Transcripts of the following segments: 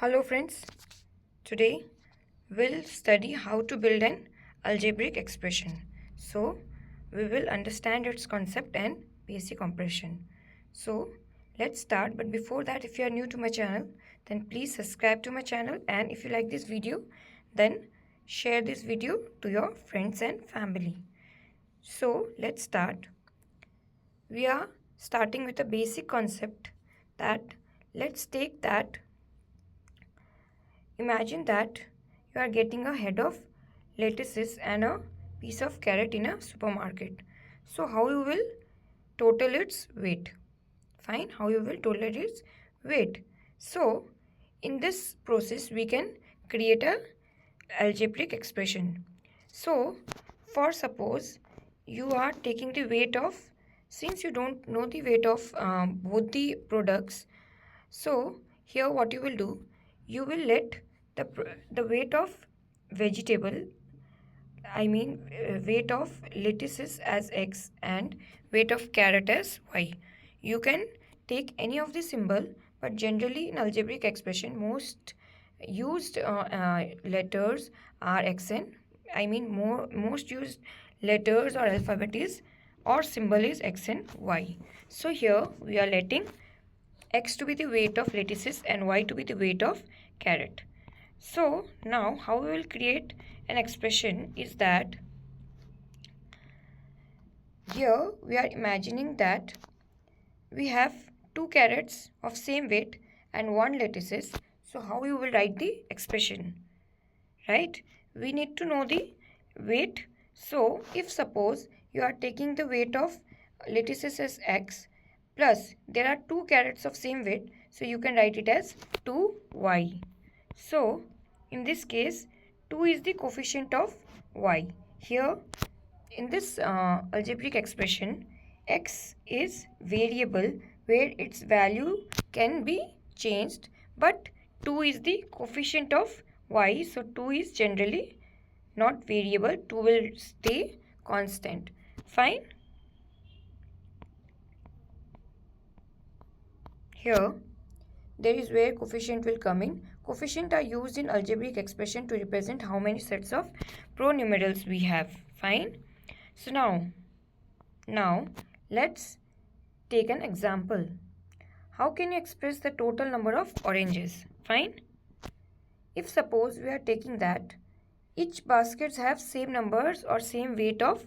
Hello friends, today we'll study how to build an algebraic expression. So we will understand its concept and basic operation. So let's start, but before that, if you are new to my channel, then please subscribe to my channel, and if you like this video, then share this video to your friends and family. So let's start. We are starting with a basic concept that let's take that. Imagine that you are getting a head of lettuces and a piece of carrot in a supermarket. So how you will total its weight? Fine, how you will total its weight? So in this process we can create a algebraic expression. So for suppose you are taking the weight of, since you don't know the weight of both the products, so here what you will do, you will let the weight of vegetable, weight of lettuces as x and weight of carrot as y. You can take any of the symbol, but generally in algebraic expression most used letters are x and most used letters or alphabet is or symbol is x and y. So here we are letting x to be the weight of lettuces and y to be the weight of carrot. So now how we will create an expression is that here we are imagining that we have two carrots of same weight and one lettuces. So how you will write the expression, right? We need to know the weight. So if suppose you are taking the weight of lettuces as x, plus there are two carrots of same weight, so you can write it as 2y. So in this case 2 is the coefficient of y. Here in this algebraic expression, x is variable where its value can be changed, but 2 is the coefficient of y, so 2 is generally not variable, 2 will stay constant. Fine. Here there is where coefficient will come in. Coefficient are used in algebraic expression to represent how many sets of pronumerals we have. Fine. So now let's take an example. How can you express the total number of oranges? Fine. If suppose we are taking that each baskets have same numbers or same weight of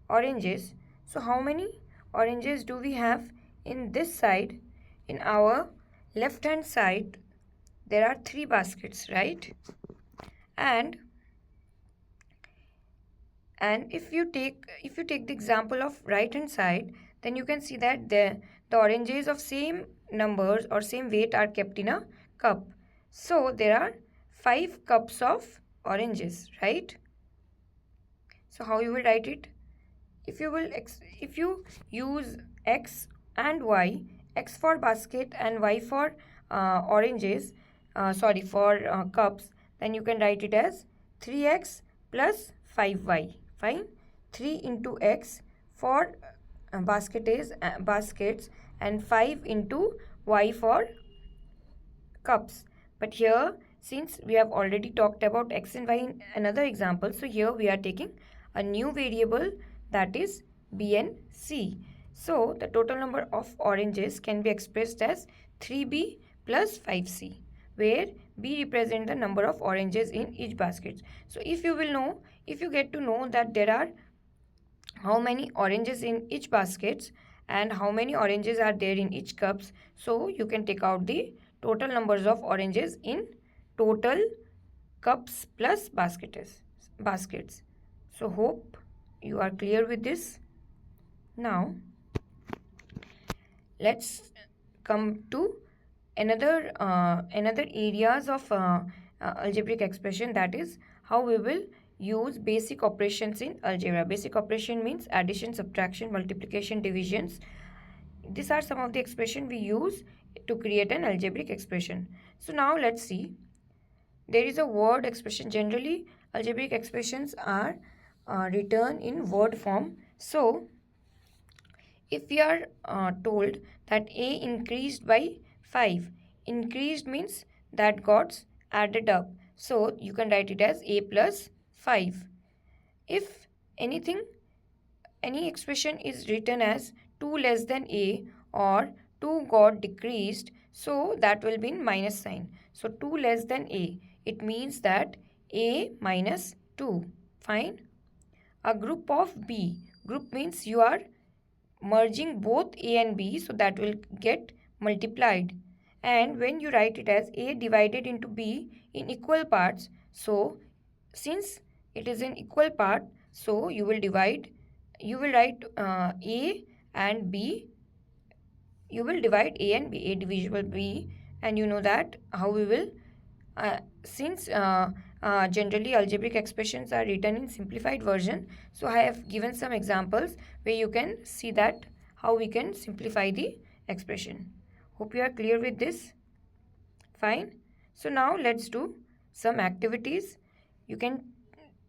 oranges, so how many oranges do we have in this side? In our left hand side there are 3 baskets, right? And if you take the example of right hand side, then you can see that the oranges of same numbers or same weight are kept in a cup. So there are 5 cups of oranges, right? So how you will write it? If you use x and y, x for basket and y for cups, then you can write it as 3x plus 5y. Fine. 3 into x for baskets and 5 into y for cups. But here, since we have already talked about x and y in another example, so here we are taking a new variable, that is b and c. So the total number of oranges can be expressed as 3b plus 5c, where b represents the number of oranges in each basket. So if you get to know that there are how many oranges in each basket and how many oranges are there in each cups, so you can take out the total numbers of oranges in total cups plus baskets. So hope you are clear with this. Now let's come to another areas of algebraic expression, that is how we will use basic operations in algebra. Basic operation means addition, subtraction, multiplication, divisions. These are some of the expression we use to create an algebraic expression. So now let's see. There is a word expression. Generally algebraic expressions are written in word form. So if we are told that a increased by 5, increased means that got added up. So you can write it as a plus 5. If any expression is written as 2 less than a or 2 got decreased, so that will be in minus sign. So 2 less than a, it means that a minus 2. Fine. A group of b, group means you are merging both a and b, so that will get multiplied. And when you write it as a divided into b in equal parts, so since it is in equal part, so you will write a and b, you will divide a and b, a divisible b, and you know that how we will, since generally algebraic expressions are written in simplified version, so I have given some examples where you can see that how we can simplify the expression. Hope you are clear with this. Fine. So now let's do some activities. You can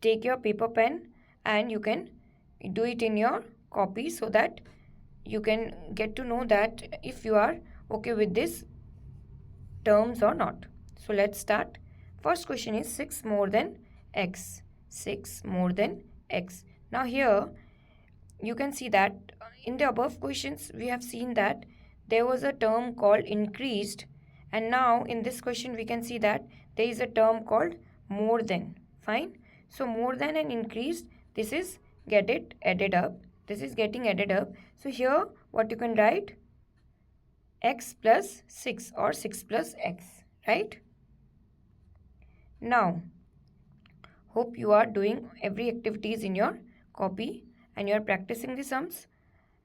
take your paper pen and you can do it in your copy so that you can get to know that if you are okay with this terms or not. So let's start. First question is 6 more than x. 6 more than x. Now here you can see that in the above questions we have seen that there was a term called increased, and now in this question we can see that there is a term called more than. Fine. So more than and increased, this is getting added up. So here what you can write, x plus 6 or 6 plus x, right? Now hope you are doing every activities in your copy and you are practicing the sums.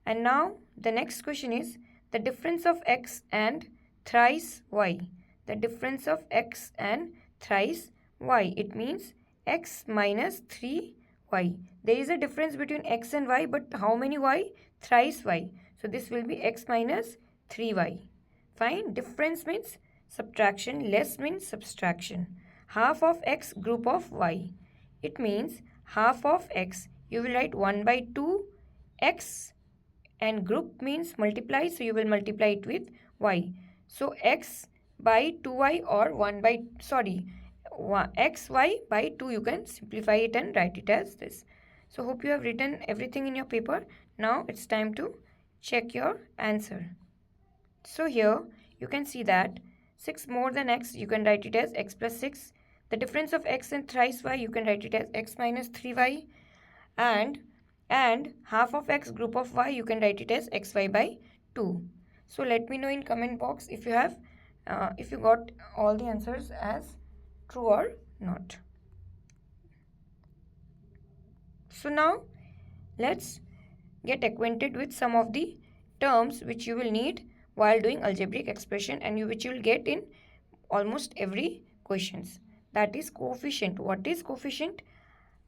And now the next question is the difference of x and thrice y. The difference of x and thrice y, it means x minus 3y. There is a difference between x and y, but how many y? Thrice y. So this will be x minus 3y. Fine. Difference means subtraction, less means subtraction. Half of x group of y. It means half of x, you will write 1 by 2 x, and group means multiply, so you will multiply it with y. So x by 2y or xy by 2, you can simplify it and write it as this. So hope you have written everything in your paper. Now it's time to check your answer. So here you can see that 6 more than x, you can write it as x plus 6. The difference of x and thrice y, you can write it as x minus 3y. And half of x group of y, you can write it as xy by 2. So let me know in comment box if you have if you got all the answers as true or not. So now let's get acquainted with some of the terms which you will need while doing algebraic expression and which you will get in almost every questions. That is coefficient. What is coefficient?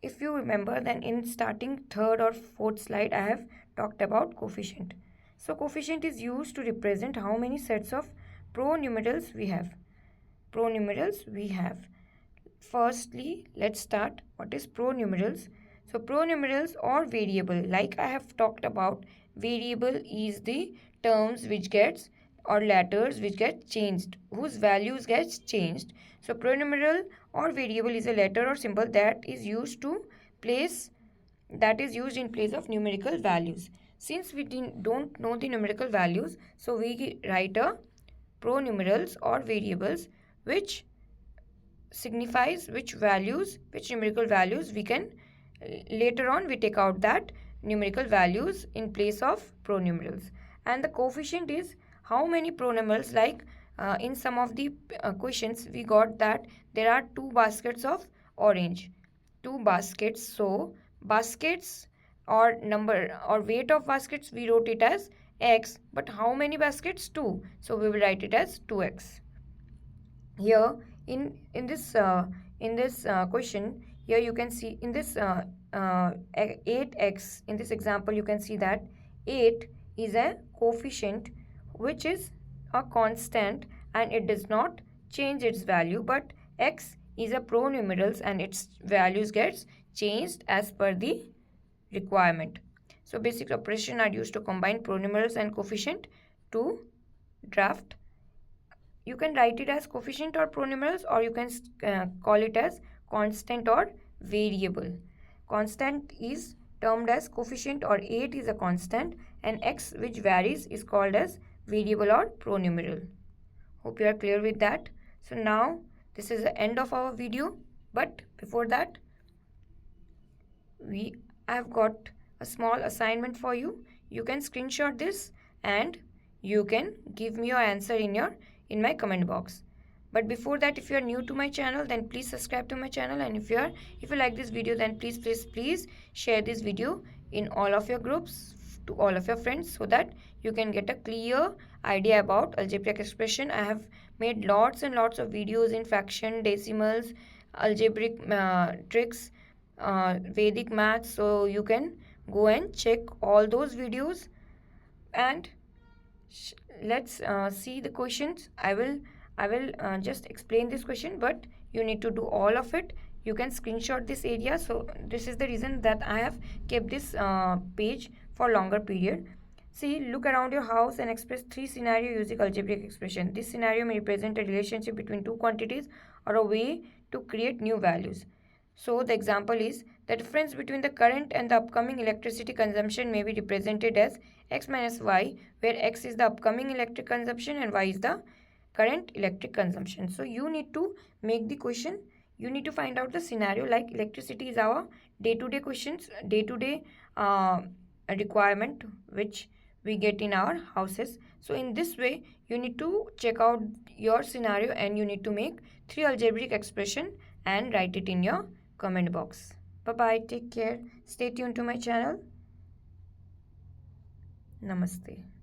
If you remember, then in starting third or fourth slide I have talked about coefficient. So coefficient is used to represent how many sets of pronumerals we have. Firstly, let's start. What is pronumerals? So pronumerals or variable, like I have talked about, variable is the terms which gets or letters which get changed, whose values gets changed. So pronumeral or variable is a letter or symbol that is used in place of numerical values. Since we don't know the numerical values, so we write a pronumerals or variables which signifies which numerical values we can later on we take out that numerical values in place of pronumerals. And the coefficient is how many pronumerals, like in some of the questions we got that there are 2 baskets of orange, 2 baskets. So baskets or number or weight of baskets, we wrote it as x, but how many baskets? 2, so we will write it as 2x. Here in this question, here you can see in this 8x, in this example you can see that 8 is a coefficient which is a constant and it does not change its value, but x is a pronumerals and its values gets changed as per the requirement. So basic operation are used to combine pronumerals and coefficient to draft you can write it as coefficient or pronumerals, or you can call it as constant or variable. Constant is termed as coefficient, or 8 is a constant, and x which varies is called as variable or pronumeral. Hope you are clear with that. So now this is the end of our video, but before that I have got a small assignment for you. You can screenshot this and you can give me your answer in my comment box. But before that, if you are new to my channel, then please subscribe to my channel, and if you like this video, then please share this video in all of your groups to all of your friends, so that you can get a clear idea about algebraic expression. I have made lots and lots of videos in fraction, decimals, algebraic tricks, Vedic maths, so you can go and check all those videos. And let's see the questions. I will just explain this question, but you need to do all of it. You can screenshot this area. So this is the reason that I have kept this page for longer period. See, look around your house and express 3 scenarios using algebraic expression. This scenario may represent a relationship between two quantities or a way to create new values. So the example is the difference between the current and the upcoming electricity consumption may be represented as x minus y, where x is the upcoming electric consumption and y is the current electric consumption. So you need to make the question. You need to find out the scenario, like electricity is our day-to-day questions, day-to-day requirement which we get in our houses. So in this way, you need to check out your scenario and you need to make 3 algebraic expression and write it in your comment box. Bye bye, take care, stay tuned to my channel. Namaste.